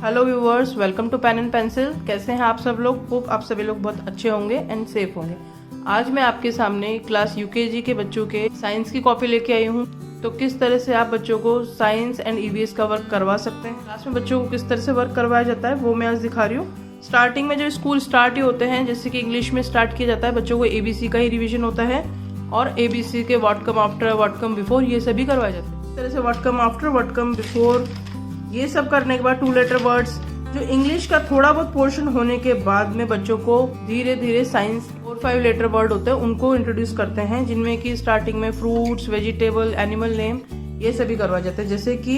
Hello viewers, welcome to pen and pencil. कैसे हैं आप सब लोग? होप आप सभी लोग बहुत अच्छे होंगे एंड सेफ होंगे। आज मैं आपके सामने क्लास यूकेजी के बच्चों के साइंस की कॉपी लेके आई हूँ। तो किस तरह से आप बच्चों को साइंस एंड ईवीएस का वर्क करवा सकते हैं, क्लास में बच्चों को किस तरह से वर्क करवाया जाता है, वो मैं आज दिखा रही हूँ। स्टार्टिंग में जो स्कूल स्टार्ट ही होते हैं, जैसे कि इंग्लिश में स्टार्ट किया जाता है, बच्चों को ABC का ही रिविजन होता है और ABC के what come after, what come before, ये सभी करवाए जाते हैं। इस तरह से what come after, what come before, ये सब करने के बाद 2 लेटर वर्ड्स, जो इंग्लिश का थोड़ा बहुत पोर्शन होने के बाद में बच्चों को धीरे धीरे साइंस 4-5 लेटर वर्ड होते हैं उनको इंट्रोड्यूस करते हैं, जिनमें कि स्टार्टिंग में फ्रूट्स, वेजिटेबल, एनिमल नेम, ये सभी करवाए जाते हैं। जैसे कि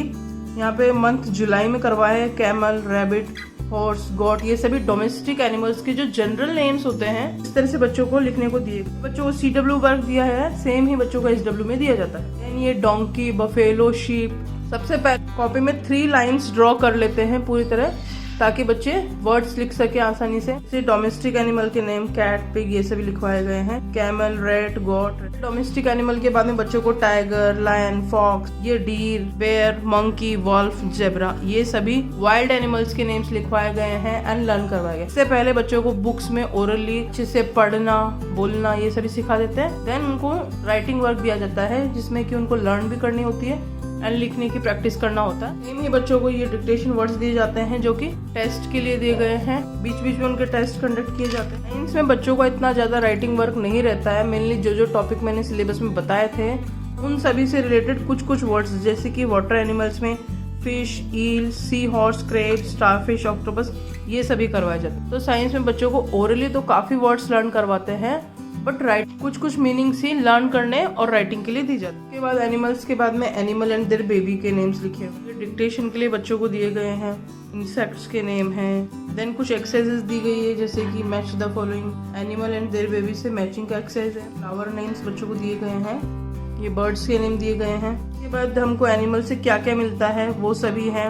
यहाँ पे मंथ जुलाई में करवाए कैमल, रैबिट, हॉर्स, गॉट, ये सभी डोमेस्टिक एनिमल्स के जो जनरल नेम्स होते हैं, इस तरह से बच्चों को लिखने को दिए। बच्चों को CW वर्क दिया है, सेम ही बच्चों को SW में दिया जाता है। ये डोंकी, बफेलो, शीप, सबसे पहले कॉपी में 3 लाइन्स ड्रॉ कर लेते हैं पूरी तरह, ताकि बच्चे वर्ड्स लिख सके आसानी से। जैसे डोमेस्टिक एनिमल के नेम कैट, पिग, ये सभी लिखवाए गए हैं। Camel, rat, goat. Domestic animal के बाद में बच्चों को टाइगर, लायन, फॉक्स, ये deer, bear, monkey, wolf, zebra, ये सभी वाइल्ड एनिमल्स के नेम्स लिखवाए गए हैं एंड लर्न करवाए गए। इससे पहले बच्चों को बुक्स में ओरली अच्छे से पढ़ना, बोलना, ये सभी सिखा देते हैं। देन उनको राइटिंग वर्क दिया जाता है, जिसमें कि उनको लर्न भी करनी होती है एंड लिखने की प्रैक्टिस करना होता है। सेम ही बच्चों को ये डिक्टेशन वर्ड्स दिए जाते हैं, जो कि टेस्ट के लिए दिए गए हैं। बीच बीच में उनके टेस्ट कंडक्ट किए जाते हैं। साइंस में बच्चों को इतना ज्यादा राइटिंग वर्क नहीं रहता है। मेनली जो टॉपिक मैंने सिलेबस में बताए थे, उन सभी से रिलेटेड कुछ वर्ड्स, जैसे कि वाटर एनिमल्स में फिश, ईल, sea horse, crab, starfish, octopus, ये सभी करवाए जाते हैं। तो साइंस में बच्चों को ओरली तो काफी वर्ड्स लर्न करवाते हैं, बट राइट कुछ मीनिंग्स ही लर्न करने और राइटिंग के लिए दी जाती है। उसके बाद एनिमल्स के बाद में एनिमल एंड देयर बेबी के नेम्स लिखे हुए डिक्टेशन के लिए बच्चों को दिए गए हैं। इंसेक्ट्स के नेम हैं। देन कुछ एक्सरसाइजेस दी गई है, जैसे कि match the following. Animal and their baby से मैचिंग का एक्सरसाइज है। फ्लावर नेम्स बच्चों को दिए गए हैं। ये बर्ड्स के नेम दिए गए हैं। इसके बाद हमको एनिमल से क्या क्या मिलता है वो सभी है।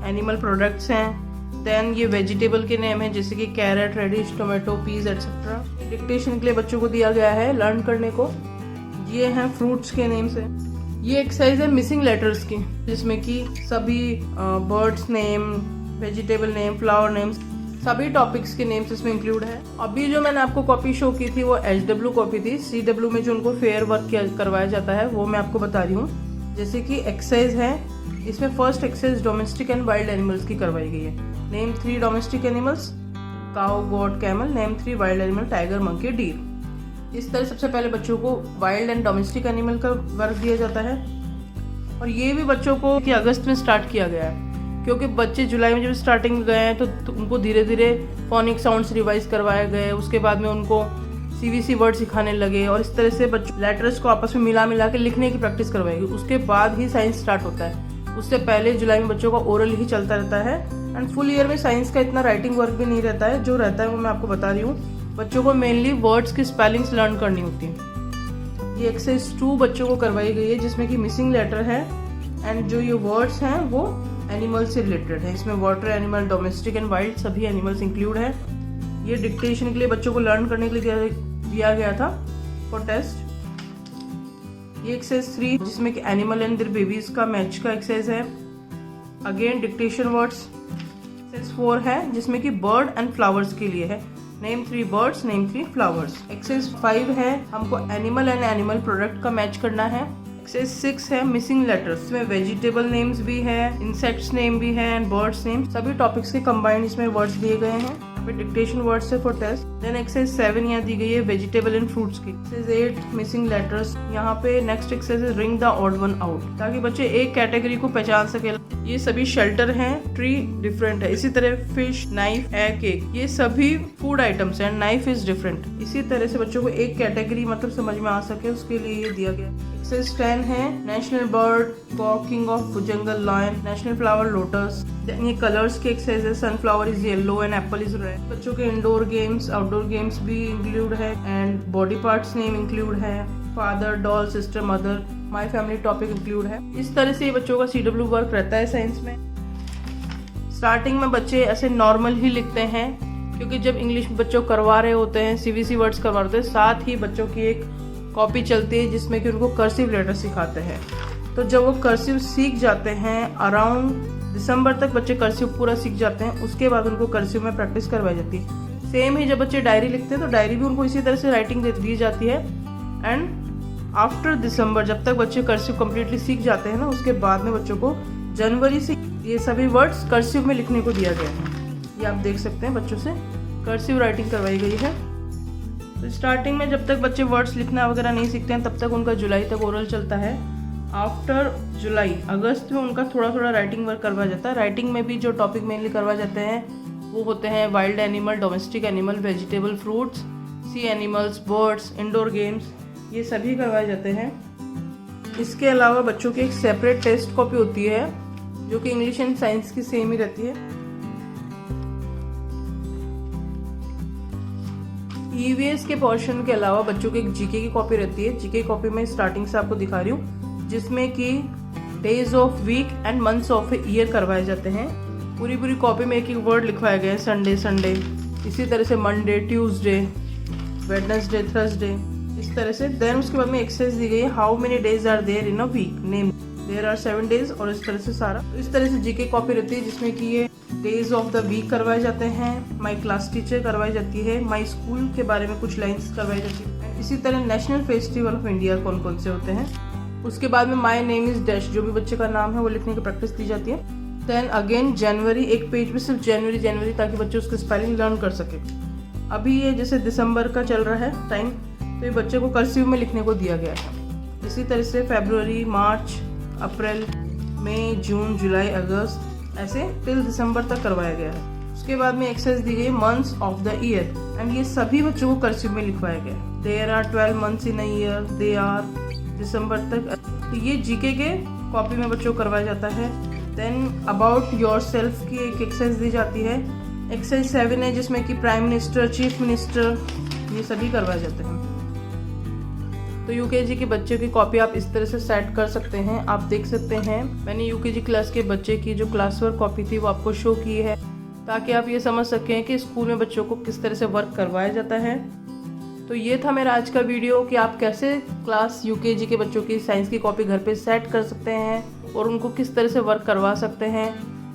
एनिमल प्रोडक्ट्स हैं। देन ये वेजिटेबल के नेम है, जैसे कि carrot, radish, tomato, peas etcetera. Dictation के लिए बच्चों को दिया गया है लर्न करने को। ये हैं फ्रूट्स के नेम्स है। ये एक्सरसाइज है मिसिंग लेटर्स की, जिसमें कि सभी birds name, vegetable name, flower names, सभी टॉपिक्स के नेम्स इसमें इंक्लूड है। अभी जो मैंने आपको कॉपी शो की थी वो HW कॉपी थी। CW में जो उनको फेयर वर्क करवाया जाता है वो मैं आपको बता रही हूँ। जैसे कि एक्सरसाइज है, इसमें first exercise domestic and wild animals की करवाई गई है। Name 3 domestic animals, cow, got, camel. Name 3 wild animal, tiger, monkey, deer. इस तरह सबसे पहले बच्चों को वाइल्ड एंड डोमेस्टिक एनिमल का वर्क दिया जाता है। और ये भी बच्चों को कि अगस्त में स्टार्ट किया गया है, क्योंकि बच्चे जुलाई में जब स्टार्टिंग में गए हैं तो उनको धीरे धीरे फोनिक साउंड्स रिवाइज करवाए गए। उसके बाद में उनको CVC वर्ड सिखाने लगे और इस तरह से बच्चों लेटर्स को आपस में मिला के लिखने की प्रैक्टिस करवाएगी। उसके बाद ही साइंस स्टार्ट होता है। उससे पहले जुलाई में बच्चों का ओरल ही चलता रहता है एंड फुल ईयर में साइंस का इतना राइटिंग वर्क भी नहीं रहता है। जो रहता है वो मैं आपको बता रही हूँ। बच्चों को मेनली वर्ड्स की स्पेलिंग्स लर्न करनी होती है। ये एक्सरसाइज 2 बच्चों को करवाई गई है, जिसमें कि मिसिंग लेटर है एंड जो ये वर्ड्स हैं वो एनिमल से रिलेटेड है। इसमें water animal, domestic and wild सभी एनिमल्स इंक्लूड है। ये डिक्टेशन के लिए बच्चों को लर्न करने के लिए दिया गया था फॉर टेस्ट। ये एक्सरसाइज 3, जिसमें कि एनिमल एंड देयर बेबीज का मैच का एक्सरसाइज है। Again dictation words. एक्सरसाइज 4 है, जिसमें कि बर्ड एंड फ्लावर्स के लिए है। Name 3 birds, name 3 flowers. Exercise 5 है, हमको एनिमल एंड एनिमल प्रोडक्ट का मैच करना है। एक्सरसाइज 6 है, मिसिंग लेटर्स। इसमें वेजिटेबल नेम्स भी है, इंसेक्ट्स नेम भी है एंड बर्ड्स नेम, सभी टॉपिक्स के कंबाइंड इसमें वर्ड्स दिए गए हैं। डिक्टेशन वर्ड्स है फॉर टेस्ट। देन एक्सरसाइज 7 यहाँ दी गई है वेजिटेबल एंड फ्रूट्स की। Exercise 8 missing letters. यहाँ पे next exercise ring the odd one out, ताकि बच्चे एक कैटेगरी को पहचान सके। ये सभी शेल्टर हैं, ट्री डिफरेंट है। इसी तरह फिश, नाइफ, एग, केक, ये सभी फूड आइटम्स हैं। Knife is different. इसी तरह से बच्चों को एक कैटेगरी मतलब समझ में आ सके, उसके लिए ये दिया गया। एक्सरसाइज 10 है, national bird, king of jungle, lion. National flower, lotus. ये कलर्स के एक्सरसाइज है, sunflower is yellow and apple is red. बच्चों के इंडोर गेम्स, आउटडोर गेम्स भी इंक्लूड है and body parts name include है। Father, doll, sister, mother, my family topic include है। इस तरह से बच्चों का CW वर्क रहता है साइंस में। स्टार्टिंग में बच्चे ऐसे नॉर्मल ही लिखते हैं, क्योंकि जब इंग्लिश में बच्चों करवा रहे होते हैं, CVC वर्ड्स करवा रहे होते हैं, साथ ही बच्चों की एक कॉपी चलती है जिसमें कि उनको कर्सिव लेटर सिखाते हैं। तो जब वो कर्सिव सीख जाते हैं, अराउंड दिसंबर तक बच्चे कर्सिव पूरा सीख जाते हैं, उसके बाद उनको कर्सिव में प्रैक्टिस करवाई जाती है। सेम ही जब बच्चे डायरी लिखते हैं तो डायरी भी उनको इसी तरह से राइटिंग दी जाती है। एंड आफ्टर दिसंबर जब तक बच्चे कर्सिव कम्प्लीटली सीख जाते हैं ना, उसके बाद में बच्चों को जनवरी से ये सभी वर्ड्स कर्सिव में लिखने को दिया गया है। ये आप देख सकते हैं बच्चों से कर्सिव राइटिंग करवाई गई है। तो स्टार्टिंग में जब तक बच्चे वर्ड्स लिखना वगैरह नहीं सीखते हैं तब तक उनका जुलाई तक ओरल चलता है। आफ्टर जुलाई अगस्त में उनका थोड़ा थोड़ा राइटिंग वर्क करवाया जाता है। राइटिंग में भी जो टॉपिक मेनली करवाए जाते हैं वो होते हैं wild animal, domestic animal, vegetable, fruits, sea animals, birds, indoor games, ये सभी करवाए जाते हैं। इसके अलावा बच्चों की एक सेपरेट टेस्ट कॉपी होती है जो कि इंग्लिश एंड साइंस की सेम ही रहती है। ईवीएस के पोर्शन के अलावा बच्चों की एक जीके की कॉपी रहती है। जीके कॉपी में स्टार्टिंग से आपको दिखा रही हूँ, जिसमें कि days of week and months of year करवाए जाते हैं। पूरी कॉपी में एक एक वर्ड लिखवाया गया है, संडे, इसी तरह से मंडे, ट्यूसडे, वेडनेसडे, थर्सडे, इस तरह से। देन उसके बाद में एक्सरसाइज दी गई है, how many days are there in a week, name there are 7 days, और इस तरह से सारा। तो इस तरह से जीके कॉपी रहती है जिसमें कि ये डेज ऑफ द वीक करवाए जाते हैं, माई क्लास टीचर करवाई जाती है, माई स्कूल के बारे में कुछ लाइन्स करवाई जाती है। इसी तरह नेशनल फेस्टिवल ऑफ इंडिया कौन कौन से होते हैं। उसके बाद में माई नेम इज डैश, जो भी बच्चे का नाम है वो लिखने की प्रैक्टिस दी जाती है। देन अगेन जनवरी, एक पेज पे सिर्फ जनवरी ताकि बच्चे उसके स्पेलिंग लर्न कर सके। अभी ये जैसे दिसंबर का चल रहा है टाइम, तो ये बच्चे को कर्सिव में लिखने को दिया गया है। इसी तरह से फरवरी, मार्च, अप्रैल, मई, जून, जुलाई, अगस्त, ऐसे टिल दिसंबर तक करवाया गया है। उसके बाद में एक्सरसाइज दी गई months of the year, and ये सभी बच्चों को कर्सिव में लिखवाया गया है। There are 12 months in a year, they are, दिसंबर तक। तो ये जीके के कॉपी में बच्चों को करवाया जाता है। देन अबाउट योर सेल्फ की एक एक्सरसाइज दी जाती है। एक्सरसाइज 7 है जिसमें कि प्राइम मिनिस्टर, चीफ मिनिस्टर, ये सभी करवाए जाते हैं। तो यूकेजी के बच्चे की कॉपी आप इस तरह से सेट कर सकते हैं। आप देख सकते हैं मैंने यूकेजी क्लास के बच्चे की जो क्लास वर्क कॉपी थी वो आपको शो की है, ताकि आप ये समझ सकें कि स्कूल में बच्चों को किस तरह से वर्क करवाया जाता है। तो ये था मेरा आज का वीडियो कि आप कैसे क्लास यूकेजी के बच्चों की साइंस की कॉपी घर पे सेट कर सकते हैं और उनको किस तरह से वर्क करवा सकते हैं।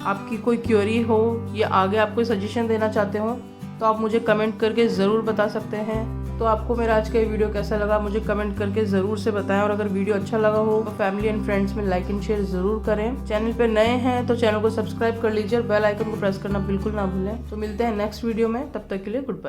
आपकी कोई क्वेरी हो या आगे आप कोई सजेशन देना चाहते हो तो आप मुझे कमेंट करके ज़रूर बता सकते हैं। तो आपको मेरा आज का ये वीडियो कैसा लगा मुझे कमेंट करके ज़रूर से बताएं, और अगर वीडियो अच्छा लगा हो तो फैमिली एंड फ्रेंड्स में लाइक एंड शेयर ज़रूर करें। चैनल पे नए हैं तो चैनल को सब्सक्राइब कर लीजिए और बेल आइकन को प्रेस करना बिल्कुल ना भूलें। तो मिलते हैं नेक्स्ट वीडियो में, तब तक के लिए गुड बाय।